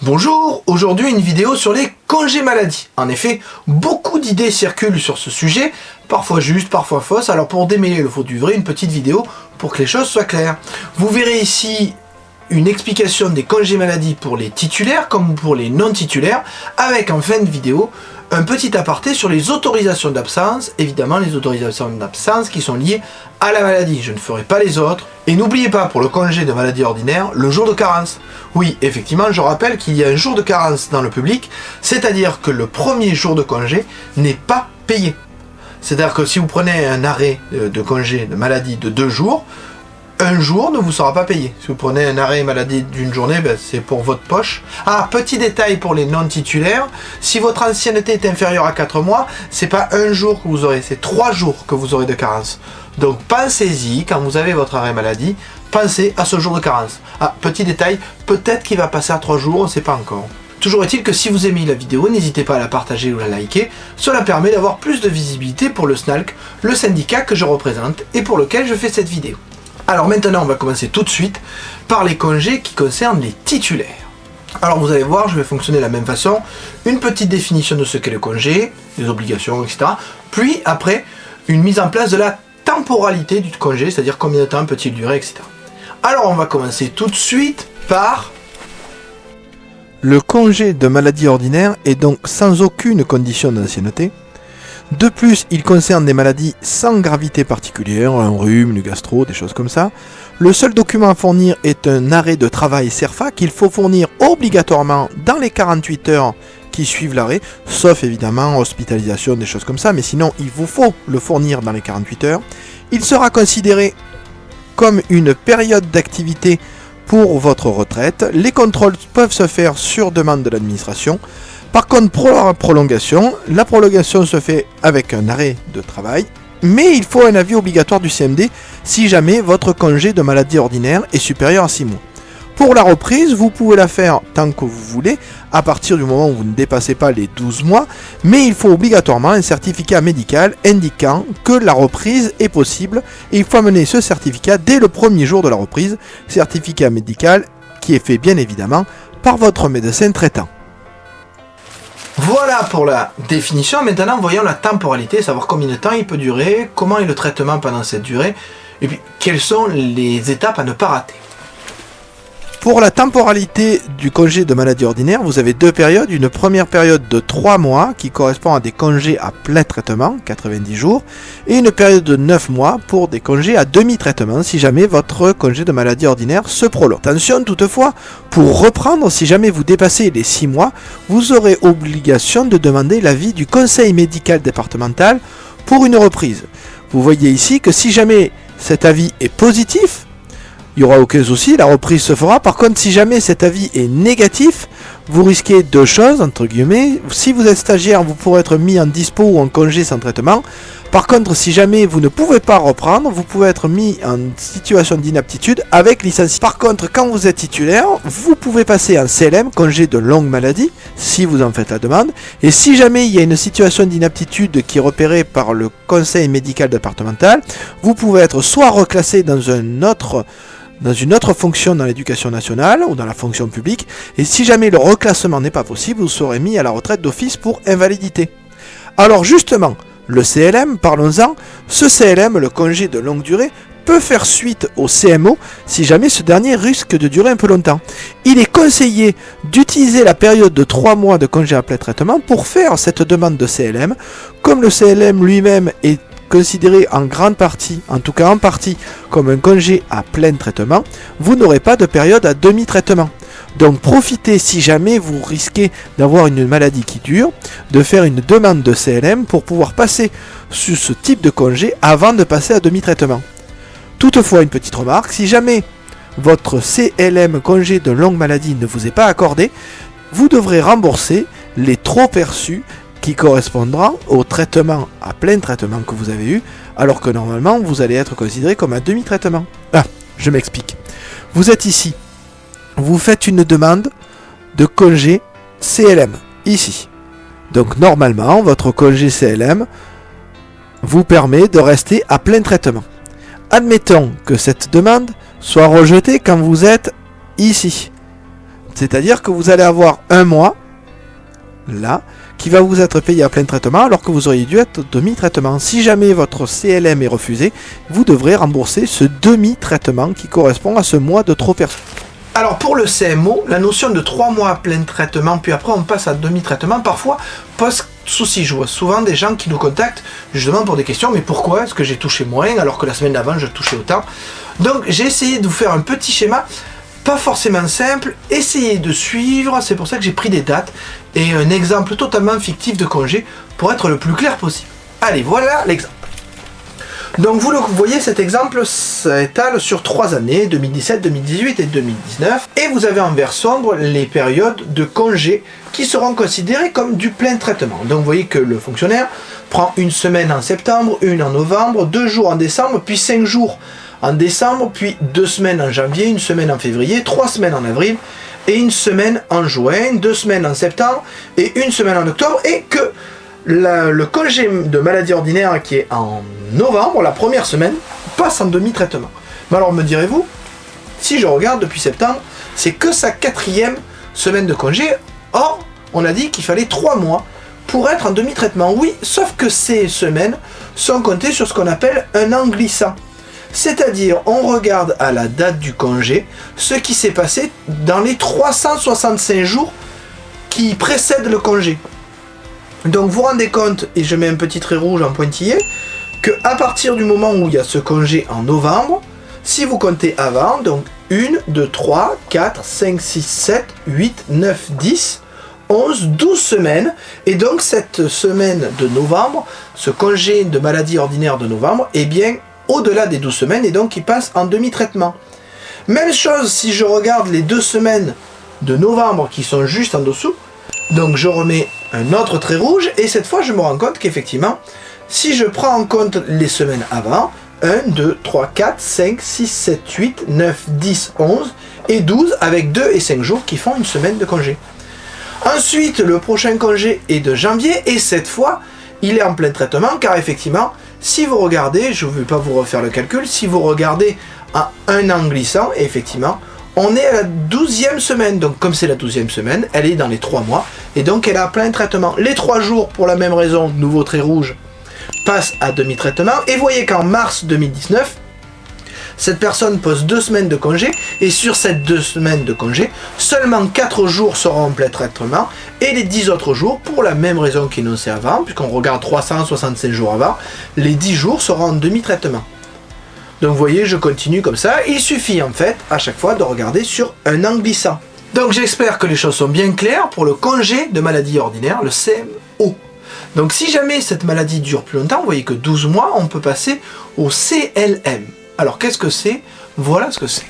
Bonjour, aujourd'hui une vidéo sur les congés maladie. En effet, beaucoup d'idées circulent sur ce sujet, parfois justes, parfois fausses. Alors pour démêler le faux du vrai, une petite vidéo pour que les choses soient claires. Vous verrez ici une explication des congés maladie pour les titulaires comme pour les non titulaires, avec en fin de vidéo un petit aparté sur les autorisations d'absence, évidemment les autorisations d'absence qui sont liées à la maladie. Je ne ferai pas les autres. Et n'oubliez pas pour le congé de maladie ordinaire, le jour de carence. Oui, effectivement, je rappelle qu'il y a un jour de carence dans le public, c'est-à-dire que le premier jour de congé n'est pas payé. C'est-à-dire que si vous prenez un arrêt de congé de maladie de 2 jours, un jour ne vous sera pas payé. Si vous prenez un arrêt maladie d'une journée, c'est pour votre poche. Ah, petit détail pour les non titulaires, si votre ancienneté est inférieure à 4 mois, c'est pas un jour que vous aurez, c'est 3 jours que vous aurez de carence. Donc pensez-y, quand vous avez votre arrêt maladie, pensez à ce jour de carence. Ah, petit détail, peut-être qu'il va passer à 3 jours, on ne sait pas encore. Toujours est-il que si vous aimez la vidéo, n'hésitez pas à la partager ou à la liker. Cela permet d'avoir plus de visibilité pour le SNALC, le syndicat que je représente et pour lequel je fais cette vidéo. Alors maintenant, on va commencer tout de suite par les congés qui concernent les titulaires. Alors vous allez voir, je vais fonctionner de la même façon. Une petite définition de ce qu'est le congé, les obligations, etc. Puis après, une mise en place de la temporalité du congé, c'est-à-dire combien de temps peut-il durer, etc. Alors on va commencer tout de suite par... Le congé de maladie ordinaire est donc sans aucune condition d'ancienneté. De plus, il concerne des maladies sans gravité particulière, un rhume, une gastro, des choses comme ça. Le seul document à fournir est un arrêt de travail CERFA qu'il faut fournir obligatoirement dans les 48 heures qui suivent l'arrêt, sauf évidemment hospitalisation, des choses comme ça, mais sinon il vous faut le fournir dans les 48 heures. Il sera considéré comme une période d'activité pour votre retraite. Les contrôles peuvent se faire sur demande de l'administration. Par contre, pour la prolongation se fait avec un arrêt de travail, mais il faut un avis obligatoire du CMD si jamais votre congé de maladie ordinaire est supérieur à 6 mois. Pour la reprise, vous pouvez la faire tant que vous voulez, à partir du moment où vous ne dépassez pas les 12 mois, mais il faut obligatoirement un certificat médical indiquant que la reprise est possible, et il faut amener ce certificat dès le premier jour de la reprise, certificat médical qui est fait bien évidemment par votre médecin traitant. Voilà pour la définition. Maintenant, voyons la temporalité, savoir combien de temps il peut durer, comment est le traitement pendant cette durée, et puis quelles sont les étapes à ne pas rater. Pour la temporalité du congé de maladie ordinaire, vous avez 2 périodes. Une première période de 3 mois qui correspond à des congés à plein traitement, 90 jours, et une période de 9 mois pour des congés à demi-traitement si jamais votre congé de maladie ordinaire se prolonge. Attention toutefois, pour reprendre, si jamais vous dépassez les 6 mois, vous aurez obligation de demander l'avis du conseil médical départemental pour une reprise. Vous voyez ici que si jamais cet avis est positif, il n'y aura aucun souci, la reprise se fera. Par contre, si jamais cet avis est négatif, vous risquez 2 choses, entre guillemets. Si vous êtes stagiaire, vous pourrez être mis en dispo ou en congé sans traitement. Par contre, si jamais vous ne pouvez pas reprendre, vous pouvez être mis en situation d'inaptitude avec licenciement. Par contre, quand vous êtes titulaire, vous pouvez passer en CLM, congé de longue maladie, si vous en faites la demande. Et si jamais il y a une situation d'inaptitude qui est repérée par le conseil médical départemental, vous pouvez être soit reclassé dans une autre fonction dans l'éducation nationale ou dans la fonction publique, et si jamais le reclassement n'est pas possible, vous serez mis à la retraite d'office pour invalidité. Alors justement, le CLM, parlons-en, ce CLM, le congé de longue durée, peut faire suite au CMO si jamais ce dernier risque de durer un peu longtemps. Il est conseillé d'utiliser la période de 3 mois de congé à plein traitement pour faire cette demande de CLM. Comme le CLM lui-même est considéré en grande partie, en tout cas en partie, comme un congé à plein traitement, vous n'aurez pas de période à demi-traitement. Donc profitez, si jamais vous risquez d'avoir une maladie qui dure, de faire une demande de CLM pour pouvoir passer sur ce type de congé avant de passer à demi-traitement. Toutefois, une petite remarque, si jamais votre CLM congé de longue maladie ne vous est pas accordé, vous devrez rembourser les trop perçus qui correspondra au traitement à plein traitement que vous avez eu, alors que normalement vous allez être considéré comme un demi-traitement. Ah, je m'explique. Vous êtes ici, vous faites une demande de congé CLM, ici. Donc normalement, votre congé CLM vous permet de rester à plein traitement. Admettons que cette demande soit rejetée quand vous êtes ici. C'est-à-dire que vous allez avoir un mois, là, qui va vous être payé à plein traitement alors que vous auriez dû être demi-traitement. Si jamais votre CLM est refusé, vous devrez rembourser ce demi-traitement qui correspond à ce mois de trop perçu. Alors pour le CMO, la notion de 3 mois à plein traitement, puis après on passe à demi-traitement, parfois pose souci. Je vois souvent des gens qui nous contactent justement pour des questions, mais pourquoi est-ce que j'ai touché moins alors que la semaine d'avant je touchais autant? Donc j'ai essayé de vous faire un petit schéma, pas forcément simple, essayez de suivre, c'est pour ça que j'ai pris des dates et un exemple totalement fictif de congé pour être le plus clair possible. Allez, voilà l'exemple. Donc vous le voyez, cet exemple s'étale sur 3 années, 2017, 2018 et 2019, et vous avez en vert sombre les périodes de congés qui seront considérées comme du plein traitement. Donc vous voyez que le fonctionnaire prend une semaine en septembre, une en novembre, 2 jours en décembre, puis 5 jours en décembre, puis 2 semaines en janvier, 1 semaine en février, 3 semaines en avril, et 1 semaine en juin, 2 semaines en septembre, et 1 semaine en octobre, et que le congé de maladie ordinaire qui est en novembre, la première semaine, passe en demi-traitement. Mais alors me direz-vous, si je regarde depuis septembre, c'est que sa 4e semaine de congé. Or, on a dit qu'il fallait 3 mois pour être en demi-traitement. Oui, sauf que ces semaines sont comptées sur ce qu'on appelle un an glissant. C'est-à-dire, on regarde à la date du congé ce qui s'est passé dans les 365 jours qui précèdent le congé. Donc vous rendez compte, et je mets un petit trait rouge en pointillé, que à partir du moment où il y a ce congé en novembre, si vous comptez avant, donc 1, 2, 3, 4, 5, 6, 7, 8, 9, 10, 11, 12 semaines, et donc cette semaine de novembre, ce congé de maladie ordinaire de novembre, est bien au-delà des 12 semaines, et donc il passe en demi-traitement. Même chose si je regarde les 2 semaines de novembre qui sont juste en dessous, donc je remets un autre trait rouge, et cette fois je me rends compte qu'effectivement, si je prends en compte les semaines avant, 1, 2, 3, 4, 5, 6, 7, 8, 9, 10, 11 et 12 avec 2 et 5 jours qui font une semaine de congé. Ensuite, le prochain congé est de janvier, et cette fois, il est en plein traitement, car effectivement, si vous regardez, je ne vais pas vous refaire le calcul, si vous regardez à un an glissant, effectivement, on est à la 12e semaine, donc comme c'est la 12e semaine, elle est dans les 3 mois, et donc elle a plein traitement. Les 3 jours, pour la même raison, nouveau trait rouge, passent à demi-traitement, et voyez qu'en mars 2019, cette personne pose 2 semaines de congé, et sur ces 2 semaines de congé, seulement 4 jours seront en plein traitement, et les 10 autres jours, pour la même raison qu'énoncée avant, puisqu'on regarde 365 jours avant, les 10 jours seront en demi-traitement. Donc vous voyez, je continue comme ça. Il suffit en fait, à chaque fois, de regarder sur un an glissant. Donc j'espère que les choses sont bien claires pour le congé de maladie ordinaire, le CMO. Donc si jamais cette maladie dure plus longtemps, vous voyez que 12 mois, on peut passer au CLM. Alors qu'est-ce que c'est? Voilà ce que c'est.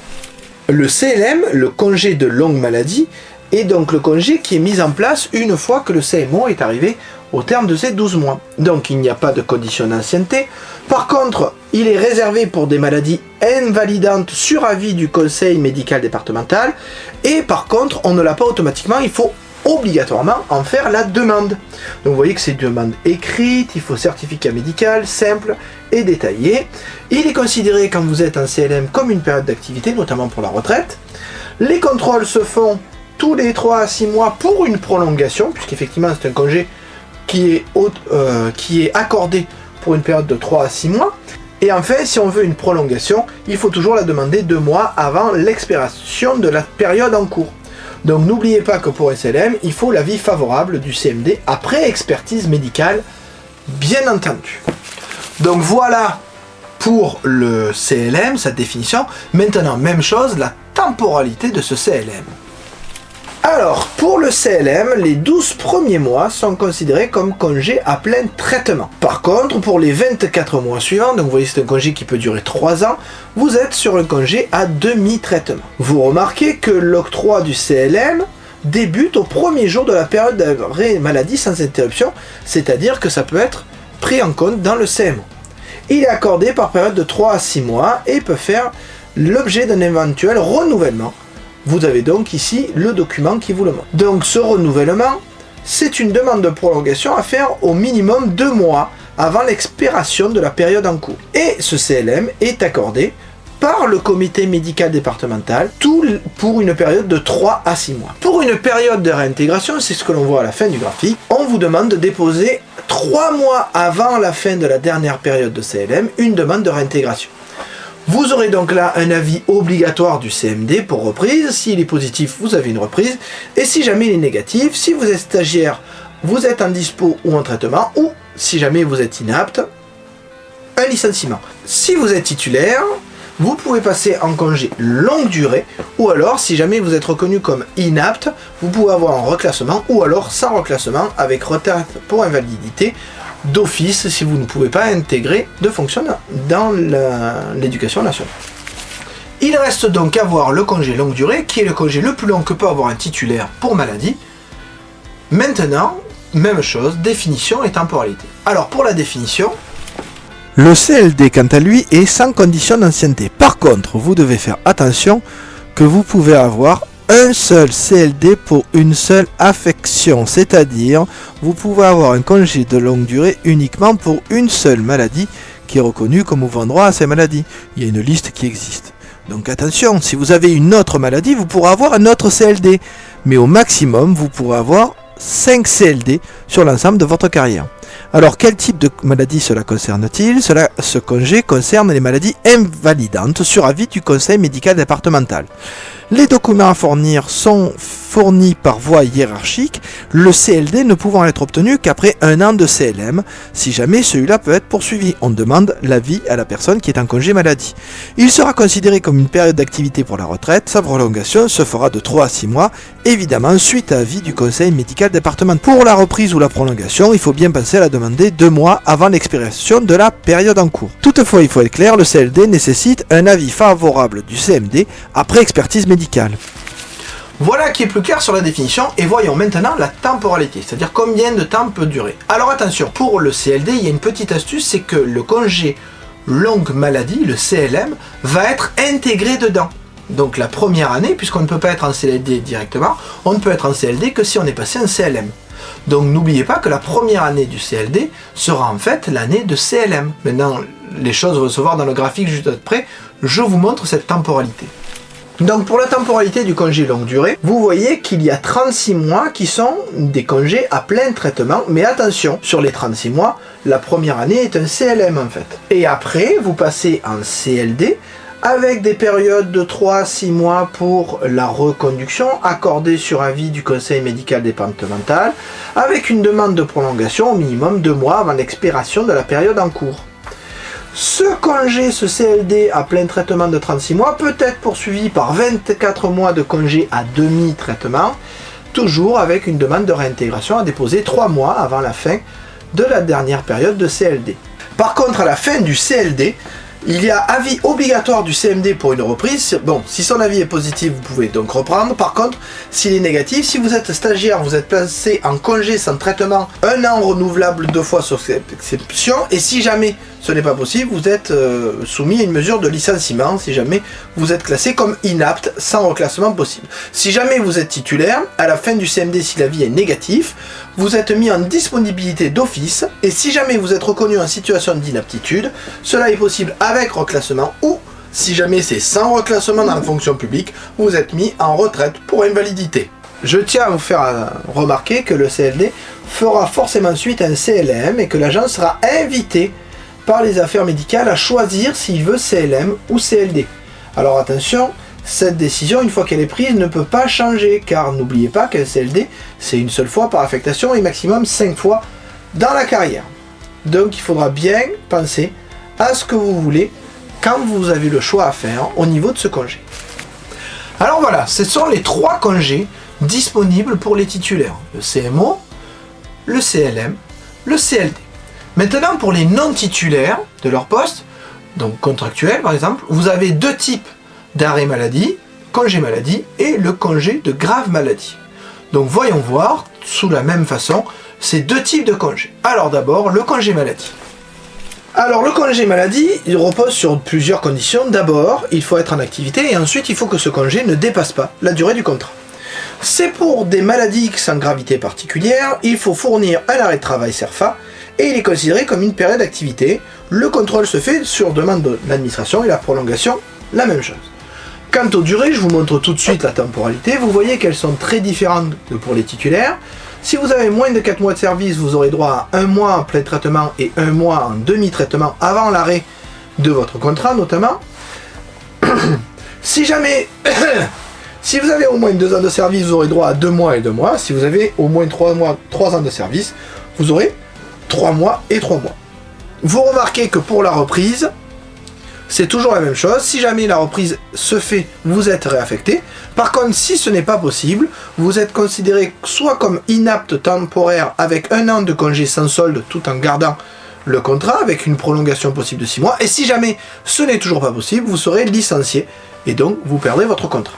Le CLM, le congé de longue maladie, est donc le congé qui est mis en place une fois que le CMO est arrivé au terme de ces 12 mois. Donc il n'y a pas de condition d'ancienneté. Par contre, il est réservé pour des maladies invalidantes sur avis du conseil médical départemental, et par contre, on ne l'a pas automatiquement, il faut obligatoirement en faire la demande. Donc vous voyez que c'est une demande écrite, il faut certificat médical, simple et détaillé. Il est considéré quand vous êtes en CLM comme une période d'activité, notamment pour la retraite. Les contrôles se font tous les 3 à 6 mois pour une prolongation, puisqu'effectivement c'est un congé qui est accordé pour une période de 3 à 6 mois. Et enfin, si on veut une prolongation, il faut toujours la demander 2 mois avant l'expiration de la période en cours. Donc n'oubliez pas que pour SLM, il faut l'avis favorable du CMD après expertise médicale, bien entendu. Donc voilà pour le CLM, sa définition. Maintenant, même chose, la temporalité de ce CLM. Alors, pour le CLM, les 12 premiers mois sont considérés comme congés à plein traitement. Par contre, pour les 24 mois suivants, donc vous voyez c'est un congé qui peut durer 3 ans, vous êtes sur un congé à demi-traitement. Vous remarquez que l'octroi du CLM débute au premier jour de la période d'arrêt maladie sans interruption, c'est-à-dire que ça peut être pris en compte dans le CMO. Il est accordé par période de 3 à 6 mois et peut faire l'objet d'un éventuel renouvellement. Vous avez donc ici le document qui vous le montre. Donc ce renouvellement, c'est une demande de prolongation à faire au minimum 2 mois avant l'expiration de la période en cours. Et ce CLM est accordé par le comité médical départemental, tout pour une période de 3 à 6 mois. Pour une période de réintégration, c'est ce que l'on voit à la fin du graphique, on vous demande de déposer 3 mois avant la fin de la dernière période de CLM une demande de réintégration. Vous aurez donc là un avis obligatoire du CMD pour reprise. S'il est positif, vous avez une reprise. Et si jamais il est négatif, si vous êtes stagiaire, vous êtes en dispo ou en traitement, ou si jamais vous êtes inapte, un licenciement. Si vous êtes titulaire, vous pouvez passer en congé longue durée, ou alors si jamais vous êtes reconnu comme inapte, vous pouvez avoir un reclassement, ou alors sans reclassement avec retraite pour invalidité d'office si vous ne pouvez pas intégrer de fonction dans l'éducation nationale. Il reste donc à voir le congé longue durée, qui est le congé le plus long que peut avoir un titulaire pour maladie. Maintenant, même chose, définition et temporalité. Alors pour la définition, le CLD, quant à lui, est sans condition d'ancienneté. Par contre, vous devez faire attention que vous pouvez avoir un seul CLD pour une seule affection, c'est-à-dire vous pouvez avoir un congé de longue durée uniquement pour une seule maladie qui est reconnue comme ouvrant droit à ces maladies. Il y a une liste qui existe. Donc attention, si vous avez une autre maladie, vous pourrez avoir un autre CLD. Mais au maximum, vous pourrez avoir 5 CLD sur l'ensemble de votre carrière. Alors, quel type de maladie cela concerne-t-il ? Ce congé concerne les maladies invalidantes sur avis du conseil médical départemental. Les documents à fournir sont fournis par voie hiérarchique, le CLD ne pouvant être obtenu qu'après 1 an de CLM. Si jamais celui-là peut être poursuivi, on demande l'avis à la personne qui est en congé maladie. Il sera considéré comme une période d'activité pour la retraite. Sa prolongation se fera de 3 à 6 mois, évidemment suite à avis du conseil médical départemental. Pour la reprise ou la prolongation, il faut bien penser à la demander 2 mois avant l'expiration de la période en cours. Toutefois, il faut être clair, le CLD nécessite un avis favorable du CMD après expertise médicale. Voilà qui est plus clair sur la définition, et voyons maintenant la temporalité, c'est-à-dire combien de temps peut durer. Alors attention, pour le CLD, il y a une petite astuce, c'est que le congé longue maladie, le CLM, va être intégré dedans. Donc la première année, puisqu'on ne peut pas être en CLD directement, on ne peut être en CLD que si on est passé en CLM. Donc n'oubliez pas que la première année du CLD sera en fait l'année de CLM. Maintenant, les choses vont se voir dans le graphique juste après, je vous montre cette temporalité. Donc pour la temporalité du congé longue durée, vous voyez qu'il y a 36 mois qui sont des congés à plein traitement, mais attention, sur les 36 mois, la première année est un CLM en fait. Et après, vous passez en CLD, avec des périodes de 3 à 6 mois pour la reconduction accordée sur avis du conseil médical départemental, avec une demande de prolongation au minimum 2 mois avant l'expiration de la période en cours. Ce congé, ce CLD à plein traitement de 36 mois peut être poursuivi par 24 mois de congé à demi-traitement, toujours avec une demande de réintégration à déposer 3 mois avant la fin de la dernière période de CLD. Par contre, à la fin du CLD, il y a avis obligatoire du CMD pour une reprise. Bon, si son avis est positif, vous pouvez donc reprendre. Par contre, s'il est négatif, si vous êtes stagiaire, vous êtes placé en congé sans traitement, 1 an renouvelable 2 fois sur exception. Et si jamais ce n'est pas possible, vous êtes soumis à une mesure de licenciement si jamais vous êtes classé comme inapte sans reclassement possible. Si jamais vous êtes titulaire, à la fin du CMD, si l'avis est négatif, vous êtes mis en disponibilité d'office, et si jamais vous êtes reconnu en situation d'inaptitude, cela est possible avec reclassement, ou si jamais c'est sans reclassement dans la fonction publique, vous êtes mis en retraite pour invalidité. Je tiens à vous faire remarquer que le CLD fera forcément suite à un CLM et que l'agent sera invité par les affaires médicales à choisir s'il veut CLM ou CLD. Alors attention, cette décision, une fois qu'elle est prise, ne peut pas changer, car n'oubliez pas qu'un CLD, c'est une seule fois par affectation et maximum 5 fois dans la carrière. Donc il faudra bien penser à ce que vous voulez quand vous avez le choix à faire au niveau de ce congé. Alors voilà, ce sont les 3 congés disponibles pour les titulaires. Le CMO, le CLM, le CLD. Maintenant, pour les non-titulaires de leur poste, donc contractuels par exemple, vous avez 2 types d'arrêt maladie, congé maladie et le congé de grave maladie. Donc voyons voir, sous la même façon, ces 2 types de congés. Alors d'abord, le congé maladie. Alors le congé maladie, il repose sur plusieurs conditions. D'abord, il faut être en activité et ensuite, il faut que ce congé ne dépasse pas la durée du contrat. C'est pour des maladies sans gravité particulière, il faut fournir un arrêt de travail CERFA et il est considéré comme une période d'activité. Le contrôle se fait sur demande de l'administration et la prolongation la même chose. Quant aux durées, je vous montre tout de suite la temporalité. Vous voyez qu'elles sont très différentes pour les titulaires. Si vous avez moins de 4 mois de service, vous aurez droit à 1 mois en plein traitement et 1 mois en demi-traitement avant l'arrêt de votre contrat notamment. Si jamais, si vous avez au moins 2 ans de service, vous aurez droit à 2 mois et 2 mois. Si vous avez au moins 3 ans de service, vous aurez 3 mois et 3 mois. Vous remarquez que pour la reprise, c'est toujours la même chose. Si jamais la reprise se fait, vous êtes réaffecté. Par contre, si ce n'est pas possible, vous êtes considéré soit comme inapte temporaire avec 1 an de congé sans solde tout en gardant le contrat avec une prolongation possible de 6 mois. Et si jamais ce n'est toujours pas possible, vous serez licencié et donc vous perdrez votre contrat.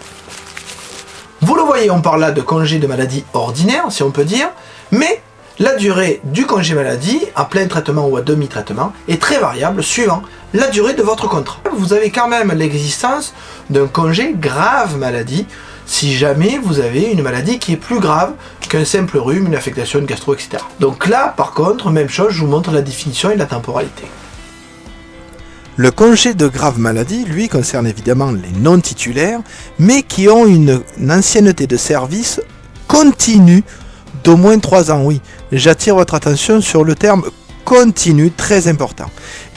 Vous le voyez, on parle là de congé de maladie ordinaire, si on peut dire, mais la durée du congé maladie, à plein traitement ou à demi-traitement, est très variable suivant la durée de votre contrat. Vous avez quand même l'existence d'un congé grave maladie, si jamais vous avez une maladie qui est plus grave qu'un simple rhume, une affectation de gastro, etc. Donc là, par contre, même chose, je vous montre la définition et la temporalité. Le congé de grave maladie, lui, concerne évidemment les non-titulaires, mais qui ont une ancienneté de service continue d'au moins 3 ans, oui. J'attire votre attention sur le terme continu, très important.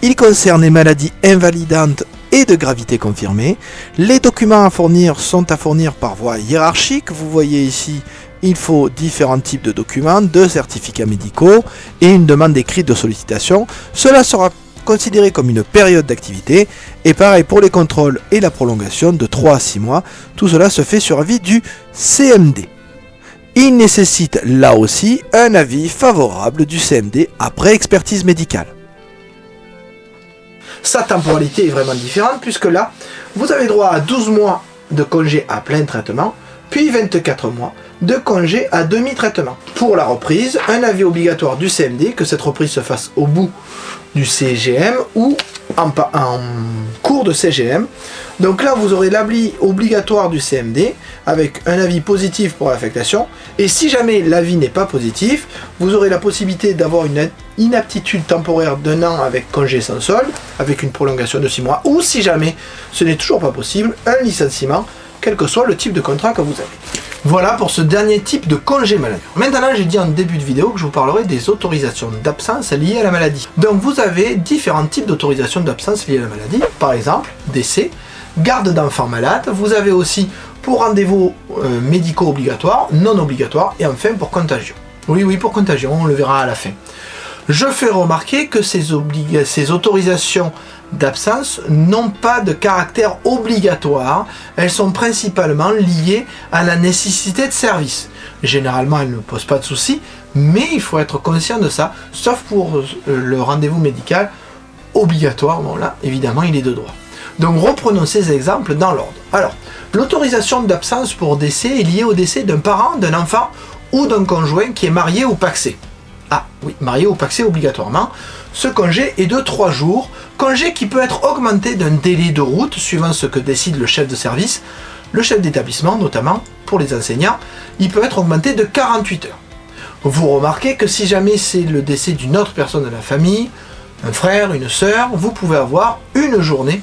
Il concerne les maladies invalidantes et de gravité confirmée. Les documents à fournir sont à fournir par voie hiérarchique. Vous voyez ici, il faut différents types de documents, 2 certificats médicaux et une demande écrite de sollicitation. Cela sera considéré comme une période d'activité et pareil pour les contrôles et la prolongation de 3 à 6 mois. Tout cela se fait sur avis du CMD. Il nécessite là aussi un avis favorable du CMD après expertise médicale. Sa temporalité est vraiment différente puisque là, vous avez droit à 12 mois de congé à plein traitement, puis 24 mois de congé à demi-traitement. Pour la reprise, un avis obligatoire du CMD, que cette reprise se fasse au bout du CGM ou en cours de CGM. Donc là, vous aurez l'avis obligatoire du CMD avec un avis positif pour l'affectation. Et si jamais l'avis n'est pas positif, vous aurez la possibilité d'avoir une inaptitude temporaire d'1 an avec congé sans solde, avec une prolongation de 6 mois. Ou si jamais ce n'est toujours pas possible, un licenciement, quel que soit le type de contrat que vous avez. Voilà pour ce dernier type de congé maladie. Maintenant, j'ai dit en début de vidéo que je vous parlerai des autorisations d'absence liées à la maladie. Donc vous avez différents types d'autorisations d'absence liées à la maladie. Par exemple, décès, garde d'enfants malades. Vous avez aussi pour rendez-vous médicaux obligatoires, non obligatoires, et enfin pour contagion. Oui, pour contagion, on le verra à la fin. Je fais remarquer que ces autorisations d'absence n'ont pas de caractère obligatoire, elles sont principalement liées à la nécessité de service. Généralement, elles ne posent pas de soucis, mais il faut être conscient de ça, sauf pour le rendez-vous médical obligatoire, bon là, évidemment, il est de droit. Donc reprenons ces exemples dans l'ordre. Alors, l'autorisation d'absence pour décès est liée au décès d'un parent, d'un enfant ou d'un conjoint qui est marié ou pacsé. Ah oui, marié ou pacsé obligatoirement. Ce congé est de 3 jours, congé qui peut être augmenté d'un délai de route suivant ce que décide le chef de service, le chef d'établissement notamment, pour les enseignants, il peut être augmenté de 48 heures. Vous remarquez que si jamais c'est le décès d'une autre personne de la famille, un frère, une sœur, vous pouvez avoir une journée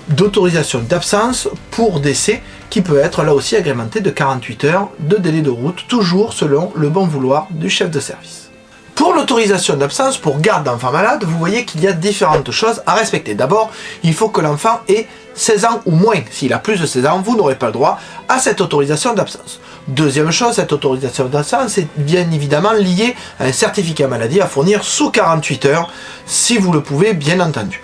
d'autorisation d'absence pour décès qui peut être là aussi agrémenté de 48 heures de délai de route, toujours selon le bon vouloir du chef de service. Pour l'autorisation d'absence pour garde d'enfants malades, vous voyez qu'il y a différentes choses à respecter. D'abord, il faut que l'enfant ait 16 ans ou moins. S'il a plus de 16 ans, vous n'aurez pas le droit à cette autorisation d'absence. Deuxième chose, cette autorisation d'absence est bien évidemment liée à un certificat maladie à fournir sous 48 heures, si vous le pouvez, bien entendu.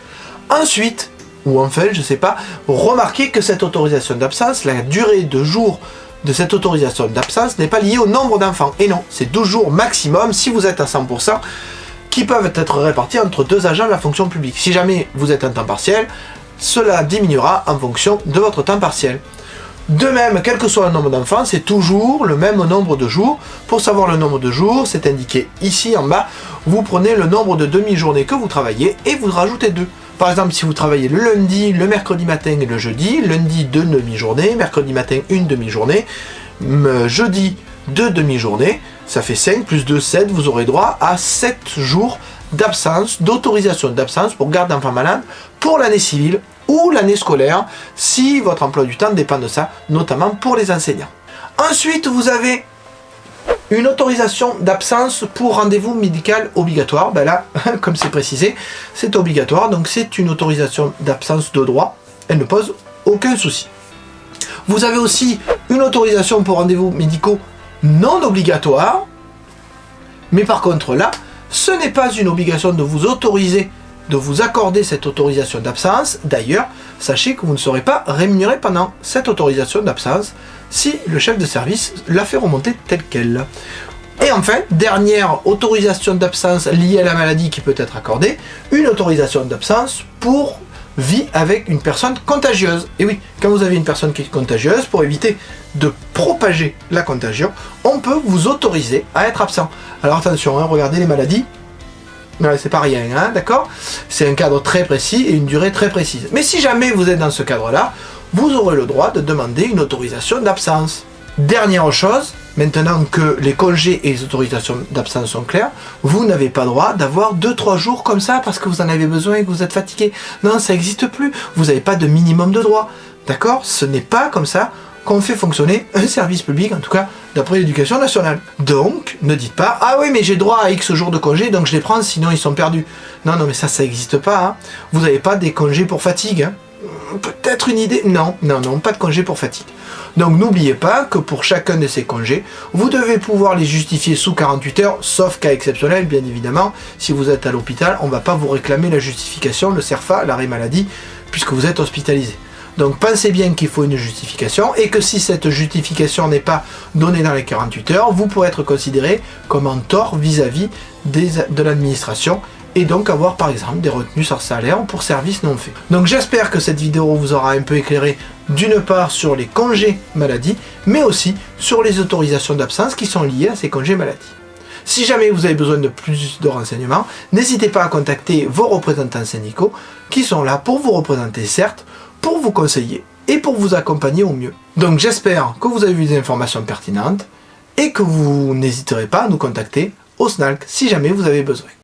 Ensuite, ou enfin, je ne sais pas, remarquez que cette autorisation d'absence, la durée de jours de cette autorisation d'absence n'est pas liée au nombre d'enfants. Et non, c'est 12 jours maximum si vous êtes à 100%, qui peuvent être répartis entre 2 agents de la fonction publique. Si jamais vous êtes en temps partiel, cela diminuera en fonction de votre temps partiel. De même, quel que soit le nombre d'enfants, c'est toujours le même nombre de jours. Pour savoir le nombre de jours, c'est indiqué ici en bas. Vous prenez le nombre de demi-journées que vous travaillez et vous rajoutez 2. Par exemple, si vous travaillez le lundi, le mercredi matin et le jeudi, lundi 2 demi-journées, mercredi matin 1 demi-journée, jeudi 2 demi-journées, ça fait 5 plus 2, 7, vous aurez droit à 7 jours d'absence, d'autorisation d'absence pour garde d'enfants malades pour l'année civile ou l'année scolaire, si votre emploi du temps dépend de ça, notamment pour les enseignants. Ensuite, vous avez une autorisation d'absence pour rendez-vous médical obligatoire. Ben là, comme c'est précisé, c'est obligatoire, donc c'est une autorisation d'absence de droit. Elle ne pose aucun souci. Vous avez aussi une autorisation pour rendez-vous médicaux non obligatoires. Mais par contre là, ce n'est pas une obligation de vous autoriser, de vous accorder cette autorisation d'absence. D'ailleurs, sachez que vous ne serez pas rémunéré pendant cette autorisation d'absence si le chef de service l'a fait remonter telle qu'elle. Et enfin, dernière autorisation d'absence liée à la maladie qui peut être accordée, une autorisation d'absence pour vie avec une personne contagieuse. Et oui, quand vous avez une personne qui est contagieuse, pour éviter de propager la contagion, on peut vous autoriser à être absent. Alors attention, hein, regardez les maladies, c'est pas rien, hein, d'accord? C'est un cadre très précis et une durée très précise. Mais si jamais vous êtes dans ce cadre-là, vous aurez le droit de demander une autorisation d'absence. Dernière chose, maintenant que les congés et les autorisations d'absence sont clairs, vous n'avez pas droit d'avoir 2-3 jours comme ça parce que vous en avez besoin et que vous êtes fatigué. Non, ça n'existe plus. Vous n'avez pas de minimum de droit. D'accord? Ce n'est pas comme ça qu'on fait fonctionner un service public, en tout cas d'après l'éducation nationale. Donc, ne dites pas « Ah oui, mais j'ai droit à X jours de congés, donc je les prends, sinon ils sont perdus. » Non, non, mais ça n'existe pas. Hein. Vous n'avez pas des congés pour fatigue. Hein. Peut-être une idée? Non, non, non, pas de congés pour fatigue. Donc n'oubliez pas que pour chacun de ces congés, vous devez pouvoir les justifier sous 48 heures, sauf cas exceptionnel, bien évidemment. Si vous êtes à l'hôpital, on ne va pas vous réclamer la justification, le CERFA, l'arrêt maladie, puisque vous êtes hospitalisé. Donc pensez bien qu'il faut une justification, et que si cette justification n'est pas donnée dans les 48 heures, vous pourrez être considéré comme en tort vis-à-vis de l'administration, et donc avoir par exemple des retenues sur salaire pour service non fait. Donc j'espère que cette vidéo vous aura un peu éclairé d'une part sur les congés maladie, mais aussi sur les autorisations d'absence qui sont liées à ces congés maladie. Si jamais vous avez besoin de plus de renseignements, n'hésitez pas à contacter vos représentants syndicaux qui sont là pour vous représenter certes, pour vous conseiller et pour vous accompagner au mieux. Donc j'espère que vous avez eu des informations pertinentes et que vous n'hésiterez pas à nous contacter au SNALC si jamais vous avez besoin.